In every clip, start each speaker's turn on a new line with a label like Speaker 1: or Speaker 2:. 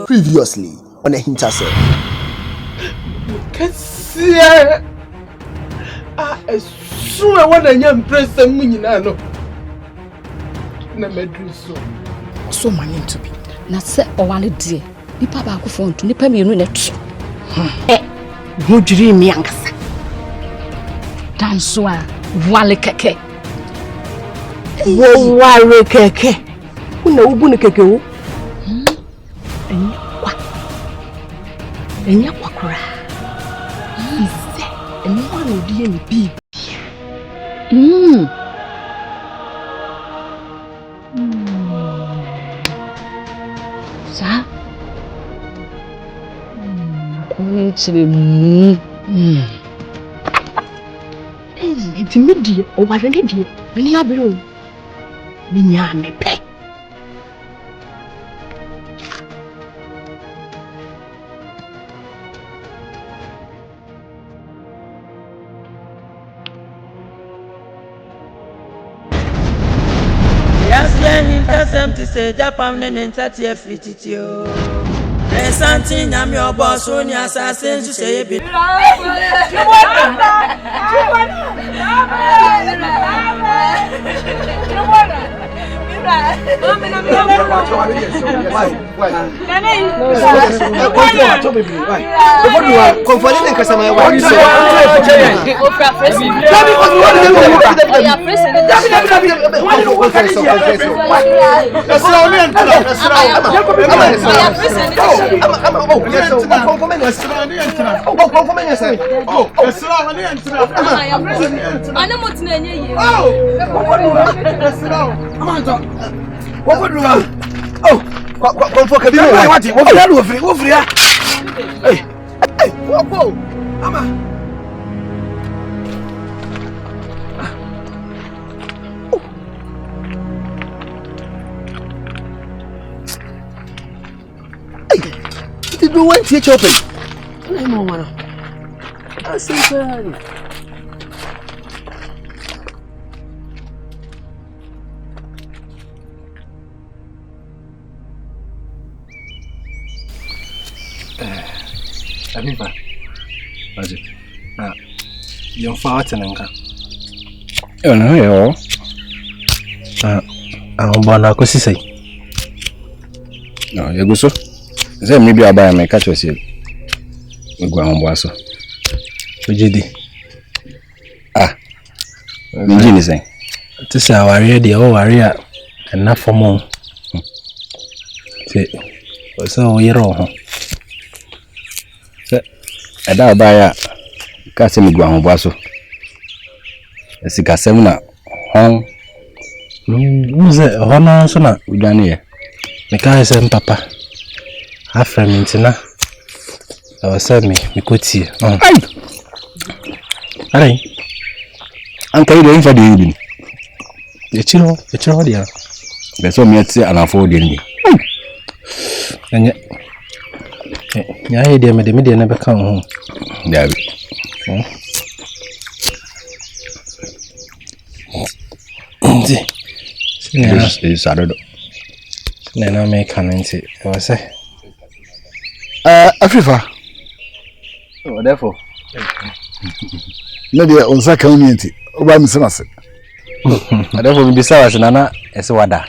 Speaker 1: Previously on AHINTASEM.
Speaker 2: I want to impress them.
Speaker 3: So many to be. Not say or one day. Nipa back phone to Nipa me net. Good dream, youngster. Dance wale keke.
Speaker 1: Wale keke. Una ubune keke wo.
Speaker 3: Enya kwakura. Ise, enya wana odiye ni bi. Sa? Kwenchiri. Iti midi o wa rene die. Ni abiro. Ni nya me pe.
Speaker 4: AHINTASEM to say Japan and 30 FTTO. Something I'm your boss on your assassin to say a bit.
Speaker 2: What would you want? Oh, what can you want? What free? Hey, whoa, Ama. Did you want to chop it? No, man. I see.
Speaker 5: Abiba, Baji. You're far too young. Oh no, yo. I'm born a cosy. No, you go so. Then maybe I'll buy a catch with you. We go on Boasso. Ojidi. Ninjin is saying. To say our ready, oh, area, enough for more. So we're all. Ada baya kasi mi gwa ho boaso esika sem na hon muze hono so na udwane ye me ka se papa afra mi ntina awasa mi koti ai anka ile infa de yibin echiro dia be so mi ati anafo de ni anya nya idea me de na be kan ho dabi is sadodo na me kan nti o se
Speaker 2: Afrifa
Speaker 5: o therefore
Speaker 2: no dia on sa community o ba mi senase
Speaker 5: therefore mi bisa was na ese wada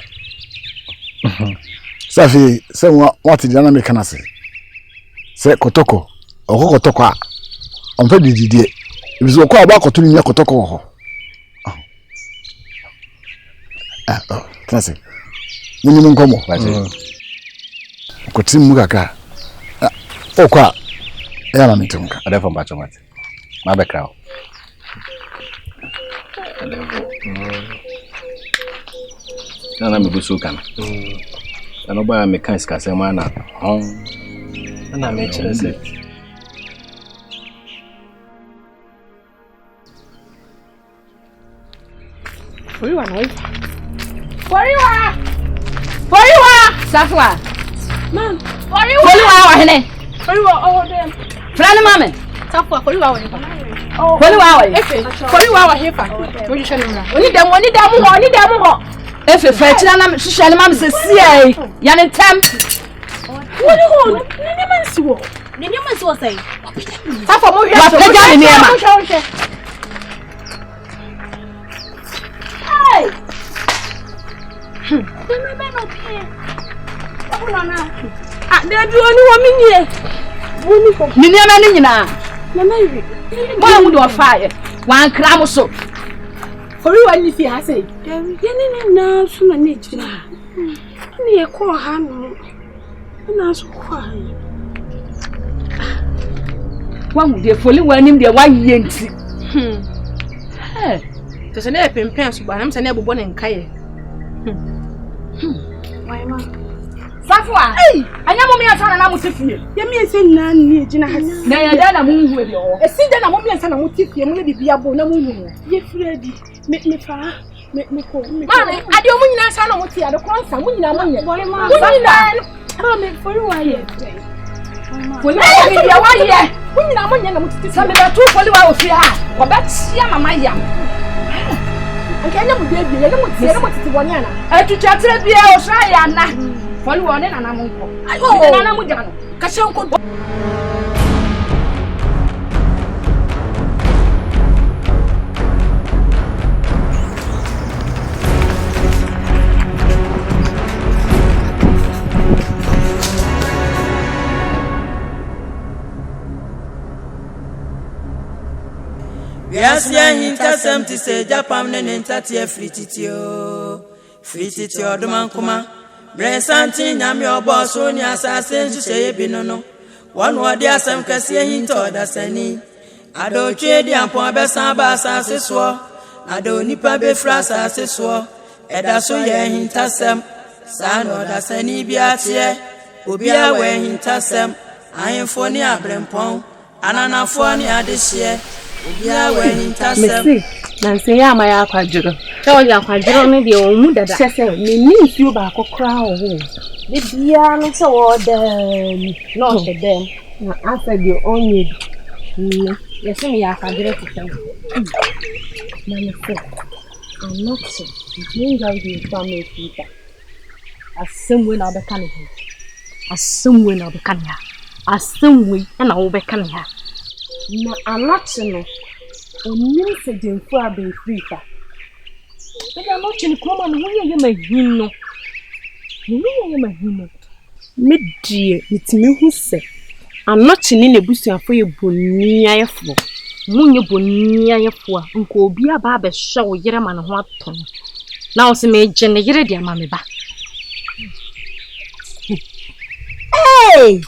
Speaker 2: safi se what did na me kanase se kotoko okokotoko I'm very did it. It was quite about to me. Can say? Minimum come on. Kotim Mugaka. Oh, qua. Yeah, I'm in I never match on it. My background. I'm a good soaker. I know by a mechanic as a man. And I make it.
Speaker 3: Where you are? Where you are? Where you are? Safwa. Ma'am. Where you are? Hene. Where you are? Oh, them. Friend, mama. Safwa. Where you are? Oh. Where you are? Where you are? Here, where you shall know? We need them. We need them. We need them. If you fetch them, she shall mama say, "See, yan in temp." What do you want? Nene man see what? Nene man see what say? Safwa, mo ya. What play me ma? Hey. Me be no pay. Oh no na. Ah, dey do oni wo minye. Woni ko. Minye ma ni nyina. Na mai. Mo mu do fire. Wan kra mo so. Ori wa ni fi ha sei. Ye ni na so na ni jira. Ni e ko ha no. Na so ko ha. Wa mu de foli wa nim de wa yie nti. Eh. To se na pempen so ba na se na bobo ne nkaye. Why ma? Safwa. Hey, anya mo me atana na mo tifie. Ye me ense na ni ejina ha. Na ya da na mo hu e bi o. E si da na mo me ense na mo tifie mo le bibia bo na mo hu. Ye fredi. Me fa. Me ko. Ma, ade o mo nyina sa na mo tia de konsa mo nyina mo nye. Mo nyina. Ma me for you why ye. Wo na me dia wa ye. Mo nyina mo nye na mo tifie. Sa me da tu foli wa o fi ha. Ko ba tia mama yam. Nkanya mu bia bia na mo tie na mo titi boni ana atucha tire bia o sha ya na foli woni na na mo nko ayo na na mo jano ka she nko
Speaker 4: Yes, AHINTASEM to say Japan and Tatia Frititio. Frititio, the man kuma. Brain Santin, I'm your boss, only assassin to say Binono. One word, yes, I'm Cassia Hinto, that's any. I don't trade the Ampon Bessamba as a swore. I don't need Pabe Fras as a swore. And that's so AHINTASEM. San or that's any biatia. Ubia where AHINTASEM. I am for near Brempon. And I'm for near this year. Yeah, when AHINTASEM.
Speaker 6: Nancy, ya my aquadro. Tell you aquadro, maybe a woman that says, me means you back a crown. The piano so the not the them. After you only. Yes, me aquadro to tell. Mamma, I'm not so. You don't do family people. As some way now the cannon. As some way now the cannon. As some way and I'll be cannon. Na anachi no onim se demfu abe frita e ga no chini kuma no ye mahin no ye mahin no medie mitimi hu se anachi ni nebusuafo ye bonni ayefo munye bonni ayefo a nko obi aba be hwe wo yere ma ne ho ato na wo se me je ne yere dia ma me ba
Speaker 1: Hey!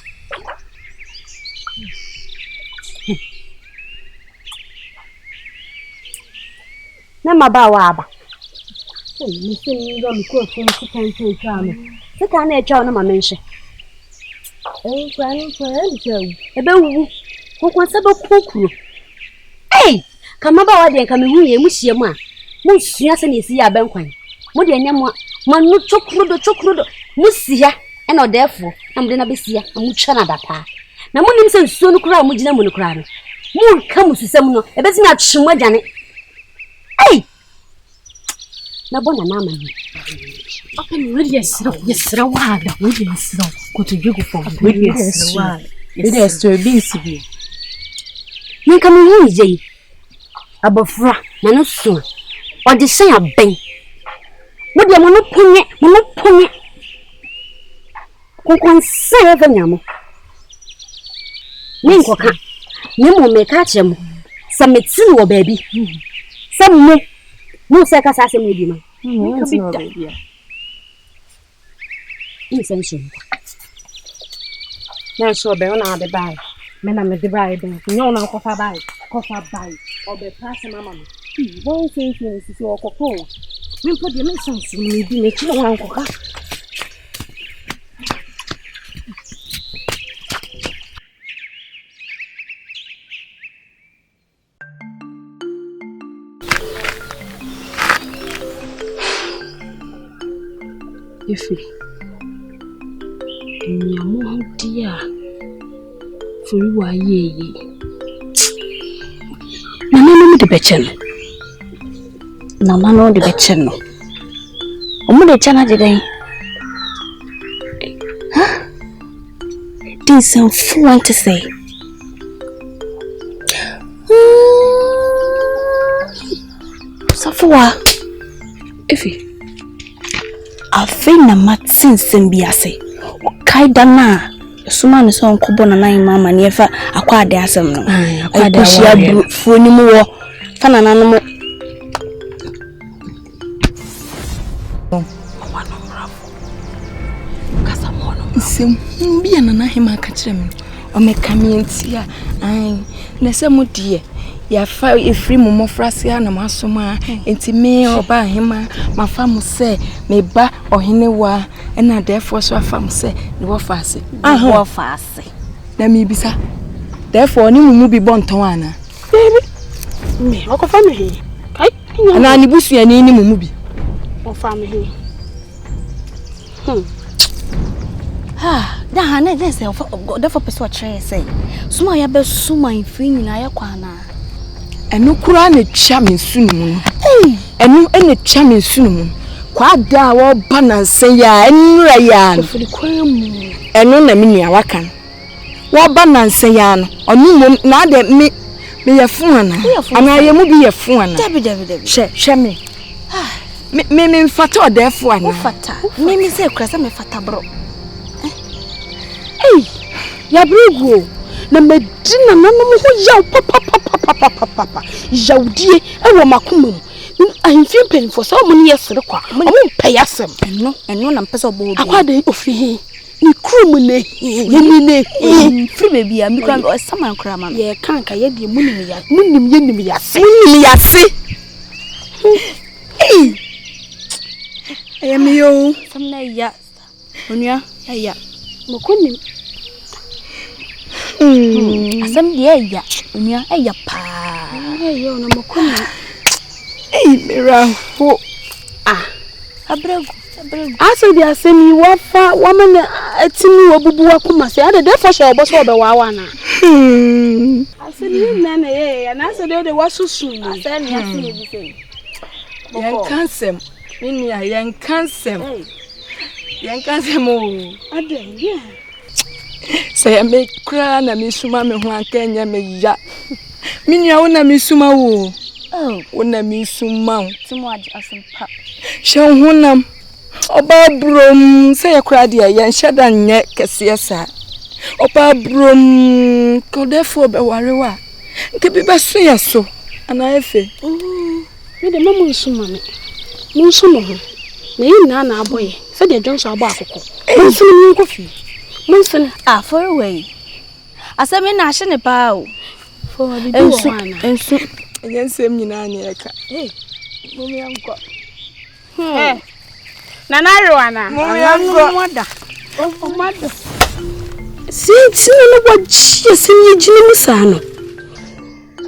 Speaker 1: Na mabawa aba. Me se ngo me ko fun sikan se twa me. Sika na etwa no ma menhye. Kwa ni se ebe wu. Ko kwanse be kokuro. Hey! Ka mabawa de ka me hu ye mu hie mu a. Mu sua se na esi ya benkwan. Mu de nyam ma no chokrodo. Mu sia e na odefo. Na mu de na be sia. Mu twa na data. Na mu nim se nsuo no kura mu gina mu no kura no. Mu ka mu susem no. Ebe ti na twemu adwane. Hey! Na bona na mani.
Speaker 6: Okay, yes, wada. Yes, go to you for. Yes, wada. Yes, to be sibi.
Speaker 1: Nin ka me hu je. Abofra na no so. O de sen aben. Mo de mo no ponye. Kon se eva nyamo. Nin ko ka. Nemo me catch him. Some medicine or baby. Some more. No second assassin with you. Insension. Now, so be on the buy. Men am the buy. No, no, coffee buy. Or the pass mamma. One thing is your cocoa. We put the message in me, be a chill uncle. Ifi. Nyamu dia. Furiwa ye. Nana de bechen. Nana no de bechen no. Omo de chana jeden. Huh? This some fool to say. Safua. Ifi. Afina matsin sembiase. Kaida na suma ne so nkobo na nan mama ne fa akwa ade asem no. Akwa ade awon fuoni mu wo fa na nanu mu. Wano bravo. Kasa mono. Sem bia na na hema ka kire me. O me kamientia. Ai na se mu die. Ya fa efri mu mofrase na masoma enti me oba hema mafa mu se me ba ohene wa na therefore so afa mu se ne wo faase wo faase na me bisa therefore ni mu bi bonton ana baby me okofa me he kai ana ni busua ni mu bi ofa me he da hana den se ofa therefore person try say suma ya be suma infri nyina ya kwa na enu kura na twa me sunu mu enu ene twa me sunu mu kwa da wo bananse ya enura ya no enu na me nia wakan wo bananse ya no onu mom na de me ye fun ana ye mu bi ye fun ana debi she me mfata odefo ana mfata me se krasa me fata bro ya brugo na medina na no ho ya papa yaudie e wo makomam ahimfie penfo so mo ne yesere kwa mo mpe yasem eno na mpese obo akwade ofi ni krum ne yemi ne free baby am kwa o sama nkra ma ye kanka ye de munim yase ayemi yo samna ya onua ya mo konim asam de ya onua ya pa yo na mo konim miraho abregu aso dia semi wafa wamana atimi wabubu wakuma se ade defo she obo so obe wawa na asemi na ye na so de wasusu ni asemi asemi bi se yen kansem mini ya yen kansem o ade ye se me kra na me suma me ho akanya me ya mini ya wona me suma wo wona mi summa timo asempa hye honam oba brom se yakura de ya nhada nye kese sa oba brom kodefo be warewa nke bi beso ya so ana efe me de mamu summa me mu summa ho na yi na aboye se de jonso abo akoko mu summa ni kofi mu summa for way asemi na hye ne pa o for bi ensu Yensem nyina na eka. Mumi anko. Nana Rwana. Mumi anko. Omada. Since no wachi asinye jini musano.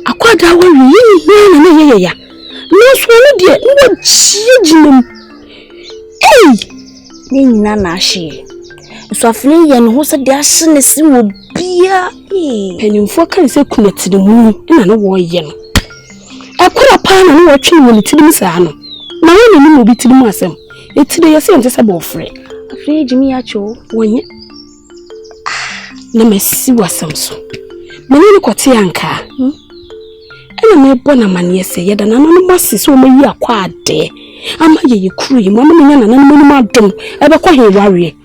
Speaker 1: Akwada wa yi na ya. No so no de no wachi jini. Ni nyina na ahye. So afne ye no ho se de ahye ne si wo bia. Penimfo kan se kunatide mu na no wo ye no. Akura pa na no watwe woni tidim saa no na woni ni obi tidim asem etide yese ente se bo frɛ afre jimi ya cho wonye na mesi wasam so meni ni kwate anka ena me bo na mane yese yeda na no masi so mayi akwa ade ama ye kuru yi mama nya na no mu adom ebe kwa he ware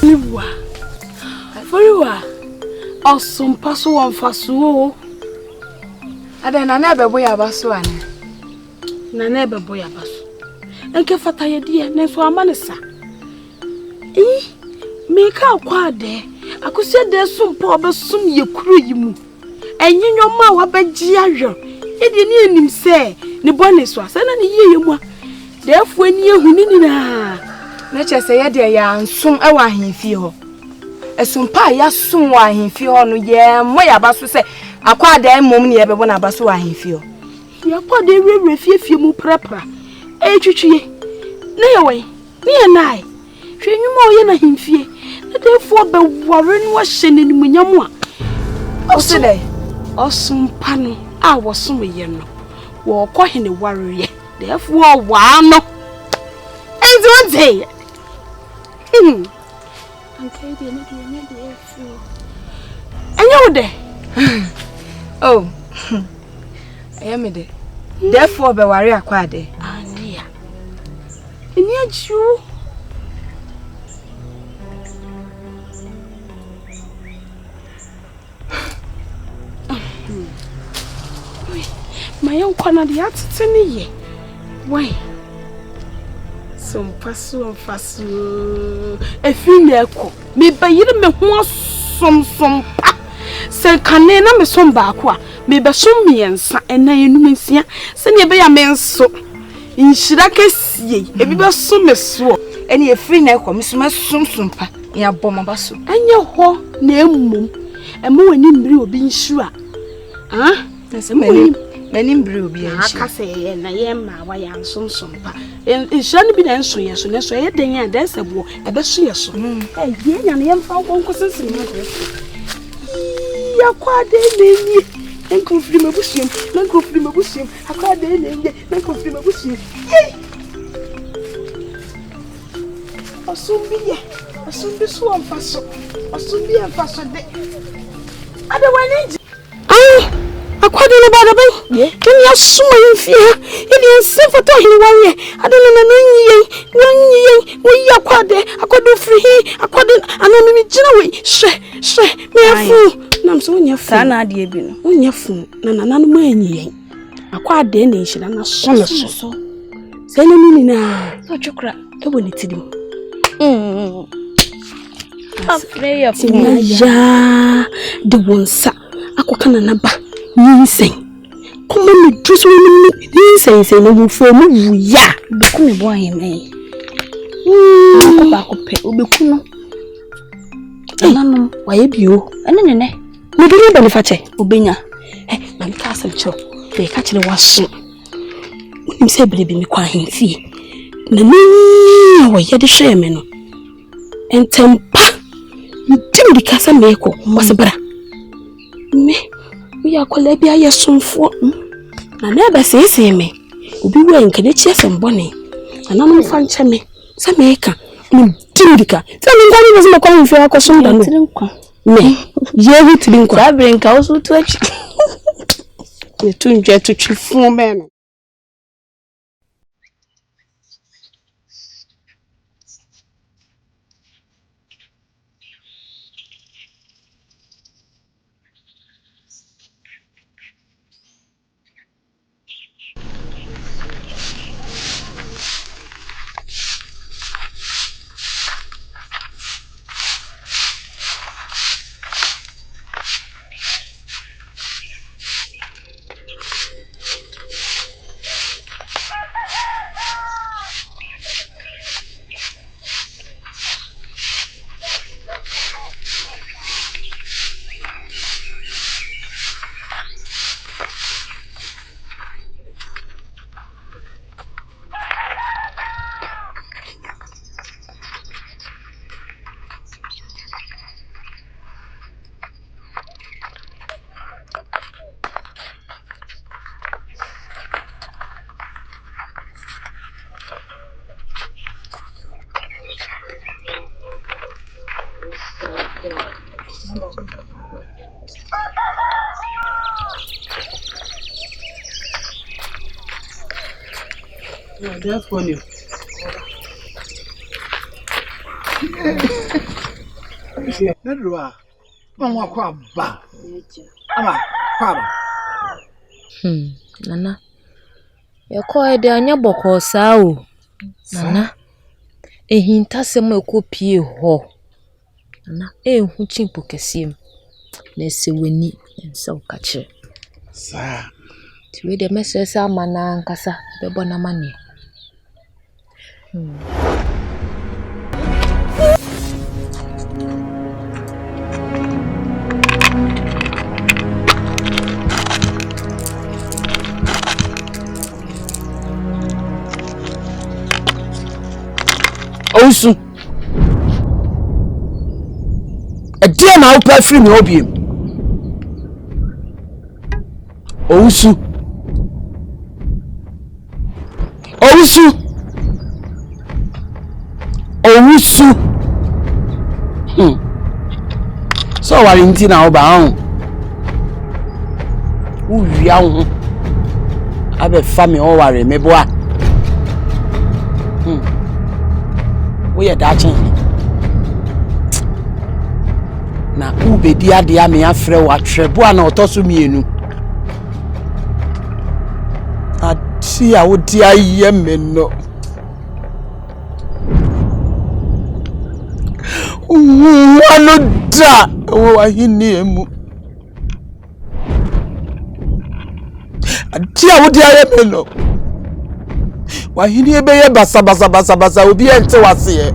Speaker 1: niwa aforiwa
Speaker 3: Awesome paso on faso. Ada na na bebo ya baso ane. Na na bebo ya baso. Enke fata ye die na so amanesa. Meka kwa de. Akusia de sumpa obesum ye kuro yi mu. Enyinyo ma wa bagye ahwe. Edi ni enim se ne bone so asa na ne yiye mu a. Defu ani ehuni ni na. Na chese ye de ya nsum e wa ahemfie ho. Esumpa ya sum wa ahemfie ho no ye mo ya baso se akwa de mom ne ye bebo na baso wa ahemfie ho. Ya kwa de rewre fiefie mu prapra. Twitwie. Na ye we. Ni ye nai. Hwenwuma o ye na ahemfie. Na defu be wore no hye ne nimunyam a. Ose de. Osumpa no a wosom ye no. Wo kɔ hene wareye. Defu o wa no. Enti one day. Okay, they need to and you there? Oh, I am there. Therefore, be worry acquired. And yeah, and yet you. My own corner, the art to me. Why? Some passo and fasso. A female, me by you, me who some pa. Say, canena me some bacqua, me be some me and na you know, send ye be a man so. In Shiraka, ye, a be so me so. Any a free neck, Miss Sumpa, in a bomb basso. And your ho, name moon, and more in brew being sure. Ah, that's a man. Many brew be a cafe, and I am my young son. It shall be the answer, yes, and so there's a war, a best yes. Hey, yeah, and I am found one cousin. Ya kwa de nenye enko firi mabusium nanko firi mabusium akwa de nenye nanko firi mabusium osumbi so amfaso osumbi amfaso de ada wani akwa de ne bada ban ye ken ya suma yimfia ele ensefoto hinwaye ada na nyi wo akwa de akodo firi akwa de anami mi gina we hwe me afu nam so nya fu sana ade bi no nya fu na nanu ma anyi yen akwa ade na nhira na so so se na ni na so twekra e bo ne tidim afre ya fu ya de wonsa akokana na ba nsen kuma me druso ni nsen na bu fo mu wuya be ku me bo aheme ko pe obeku no nanu waye bio ene ne me bi be ne fache obenya na ka asem cho be ka kire waso unim se belebi me kwa ahemfie na ni waye de hwe me no entempa ndim di kasa me ko wasebra me ya kola bia ye somfo na na ba sese me obi wa nkade chi afembone ananu fa nche me sa me ka ndika sa me ngani be se kwa mfi akoso nda no me ye hu tirinko sa brenka wo so to achi ye tunje to twifu me no
Speaker 7: Yeah, that's funny. Nedua.
Speaker 2: Mwa kwa ba. Ama kwa ba.
Speaker 6: Nana. Yako de anya boko saa o. Nana. Ehintasem ekopie ho. Nana, hu chimpo kesiem. Na se wani ensa ukache.
Speaker 2: Sa.
Speaker 6: Tiwe de mesese amana nkasa bebo na mane.
Speaker 8: Osu. A dear now perfume opium. Osu. So what in tina oba who young abe family or worry me boa. We are daching. Na ube dia dia me afre wa trebo na otoso mienu. Ati a wodi aye me no. Wano da wo ahini emu. Ati a wodi aye me no. Wahini ebe ye basa obi ente wase ye.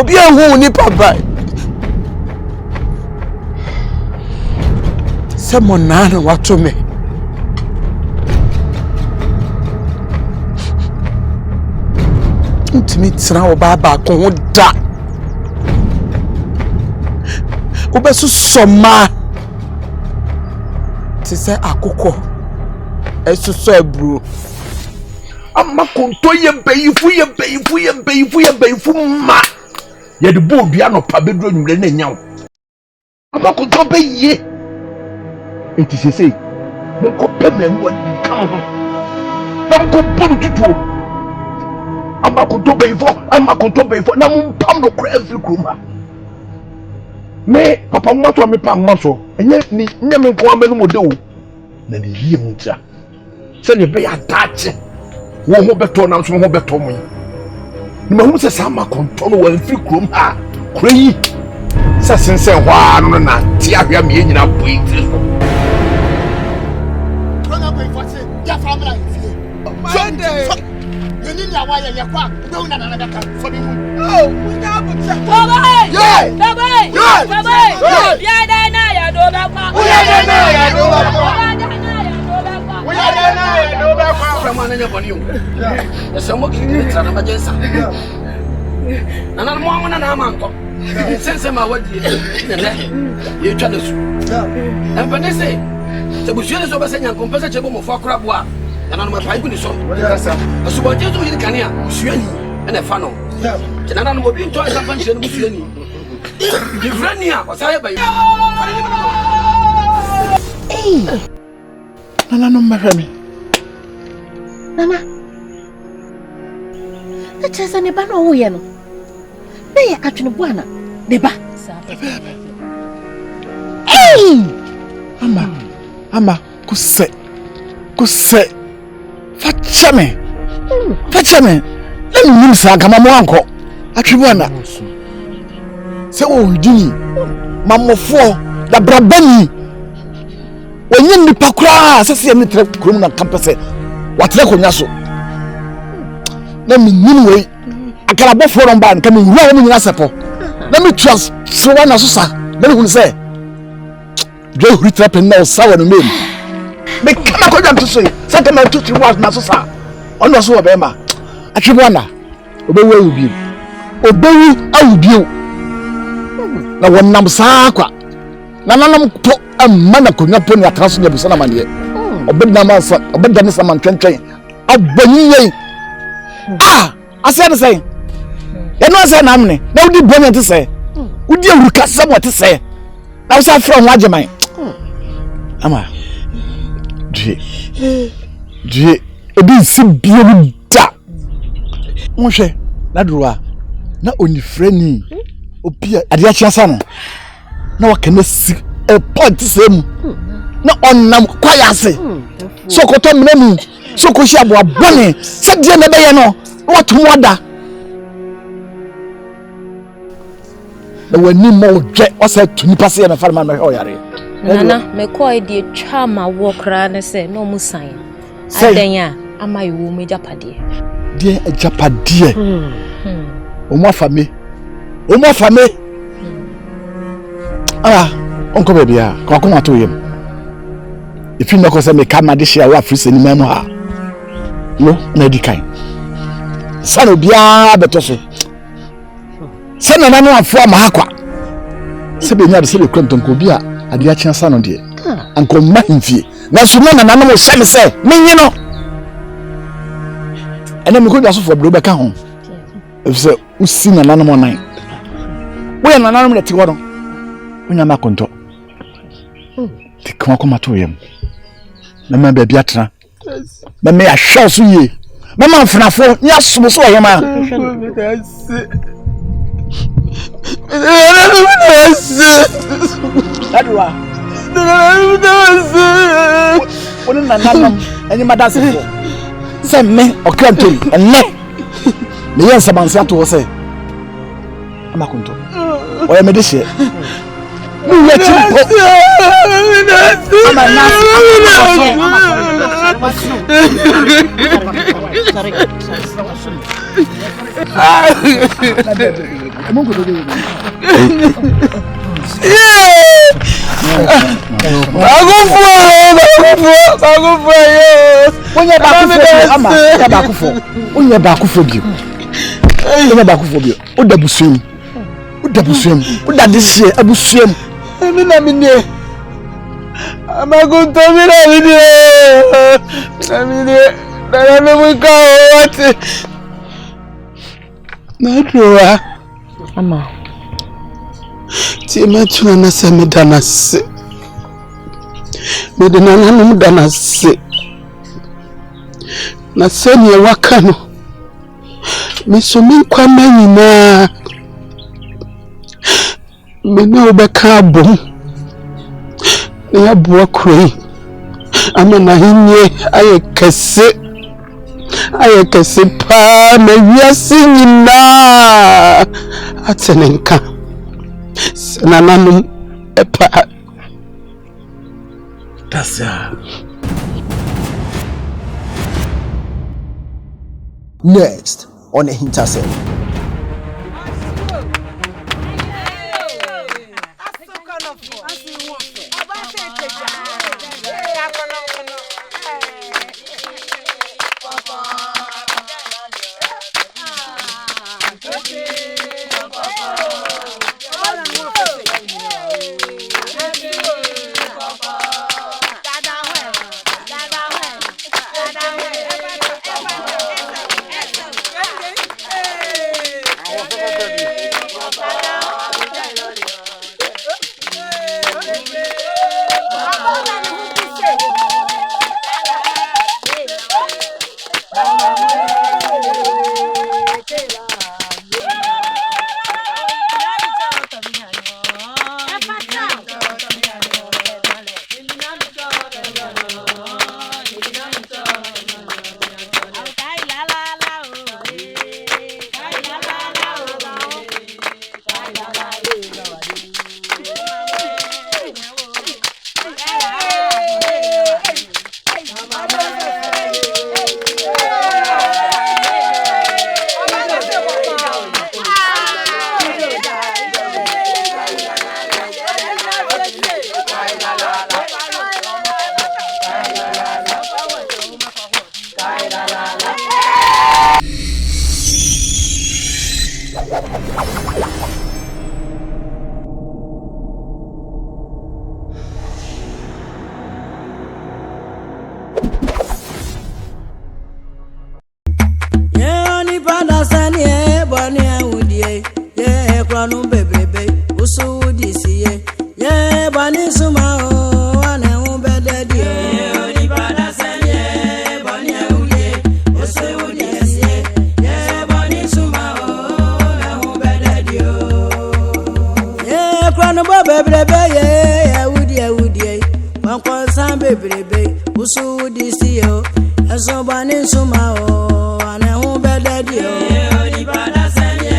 Speaker 8: Obi ehu ni papa. Se monana wato me. Ntimi tra oba ko ho da. Obesu soma. Ti se akoko. Esuso ebru. Ama konto ye beyifu ma. Ye de bo bia no pa bedro nwure na nyawo. Ama konto beye. Enti sese. Mo ko peme nwa kan ho. Na ko buru tutu. Ama konto beyifo na mo pam no kra every kroma. Me papa mo to me pa so. Enye ni nyame ko amenu mo de o. Na ni yie mu tira. Se ne be ya dache. Wo ho beto na so ho beto mo. Ni ma hu se sama konto no wa fi krom ha. Krai. Sa sense hwa no na ti ahwa me nyina boi tiri so.
Speaker 2: Kona ko ifase ya family ifie. Sunday. Yeni ya wa ya kwa. Ndo na na ka so bi mu. Oh, we na bu che. Baba. Yeah. Baba. Ya da na ya do ba kwa. Ya da na ya do ba kwa.
Speaker 8: From an anybody. Some kids are not just. And I'm one and I'm uncle. Since I'm out, you tell us. And when they say, the Bushes of a saying, compensable for crabwa, and I'm a pipe in the song. A subordinate to the Cania, Suani, and a funnel. And I'm going to a function with Suani. The Frenia was hired by you.
Speaker 2: Nana no marry.
Speaker 9: Nana. The chesa ne ba no wo ye no. Na ye atwene buana. Ne ba. Hey! Ama, kuse. Fachame. Let me nimsa kama mo anko. Atwe buana. Se wo dini. Mamofo da brabani. Onye nipa kura asese emi tre krom na campus watle konya so na mi nim we akara bofo no ba nka mi wura wo nyina sepo na mi trust so wa na so sa na hu se dwe huri trapen na sa wa no mem me kama ko jam to so sa kama to 3 hours na so sa ono so wo be ma atwe na obewu awubi na wonnam sa kwa na nanam po amana konya poni atraso ne busa na mane obedna mansa obedda ne saman twentwen abanyie ase ne say ye no ase na amne na udi bonya te say udi awuka samwa te say na wo sa fra ho ageman ama je ebi si biemu da mohwe na doa na onifrani opia ade a chiasa no na wakene si e point same na onnam kwayase so koto mnemu so ko hia bo abone se de na be ye no what moda na wani mo dwe wasa tuni pase na farma no ho yare
Speaker 6: nana me ko e de twa ma wo kra ne se no mu san adanya ama yiwo me japade
Speaker 9: de japade o mo afame onko baby a ko akoma to yem if you no ko say me kama de share wa free seni memo ha no na di kan sano bia beto so sana na no afo ama hakwa se be nya de se be kronton ko bia ade a chia sano de anko ma himfie na so na na mo hye me se menye no ene me ko da so fo bro be ka ho if se usi na mo nan wo ya na mo de ti wo no unya ma konto ti kan ko ma to yem na ma ba bia tra na me ya hwa so ye mama mfnafo nya somo so yem a adwa woni na nanam enyi madase fo se me okrantori enne me yen sabansi ato se amakonto oya me de hye mi ye chimpo ama na
Speaker 7: Ama Tima tuna na sami danase medena nanu danase na sani waka no mesumi kwa manyina mena obeka abom na ya boa kroi ama na hinye ayekese pa na wiase nyina atenenka sanananum epa
Speaker 9: tasa
Speaker 10: next on AHINTASEM.
Speaker 4: ye woody wan konsan bebrebe usu di si yo eso bani suma o ana hu bedadi o ni bada sanye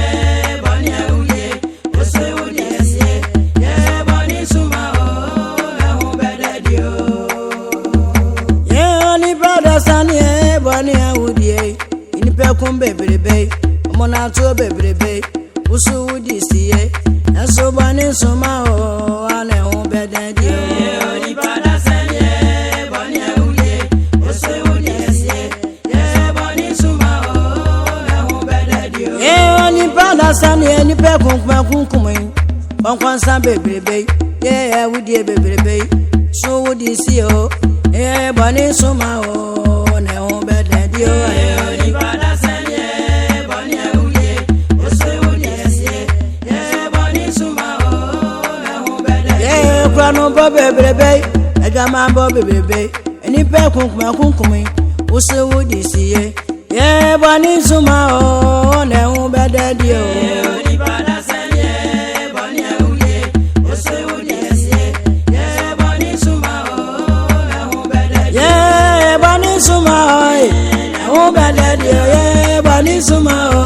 Speaker 4: bani awuye usu di si ye bani suma o na hu bedadi o ye ni bada sanye bani awuye ni pe kun bebrebe mo na to bebrebe usu di si ye eso bani suma o ana hu bedadi o ni bada sanye bani awuye usu di si ye bani suma o na hu bedadi o ni bada sanye ni pe kun kwankwansa bebrebe ye awudie bebrebe so di si o ye bani suma o na hu bedadi o ni bada sanye bani awuye usu di si ye bani suma o na hu bedadi ye kwano bo bebrebe agama bo bebrebe ni pe kun usu di si ye bani suma o na hu bedadi o ni bada sanye bani awuye usu di si ye bani suma o na hu bedadi ye bani suma o na hu bedadi ye bani suma o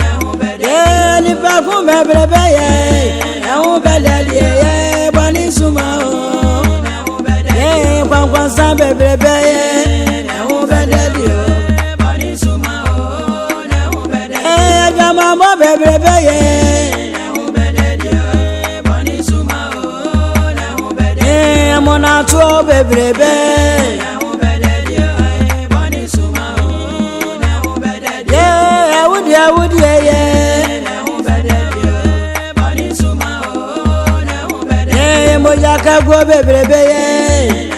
Speaker 4: na hu bedadi ye ni pe kun bebrebe ye na hu bedadi ye bani suma o na hu bedadi ye kwankwansa bebrebe ye na hu bedadi o bani suma o na hu bedadi ye agama mo bebrebe ye na hu bedadi o bani suma o na hu bedadi ye mona to bebrebe na hu bedadi o bani suma o na hu bedadi ye awudi ye na hu bedadi o bani suma o na hu bedadi ye moja ka go bebrebe ye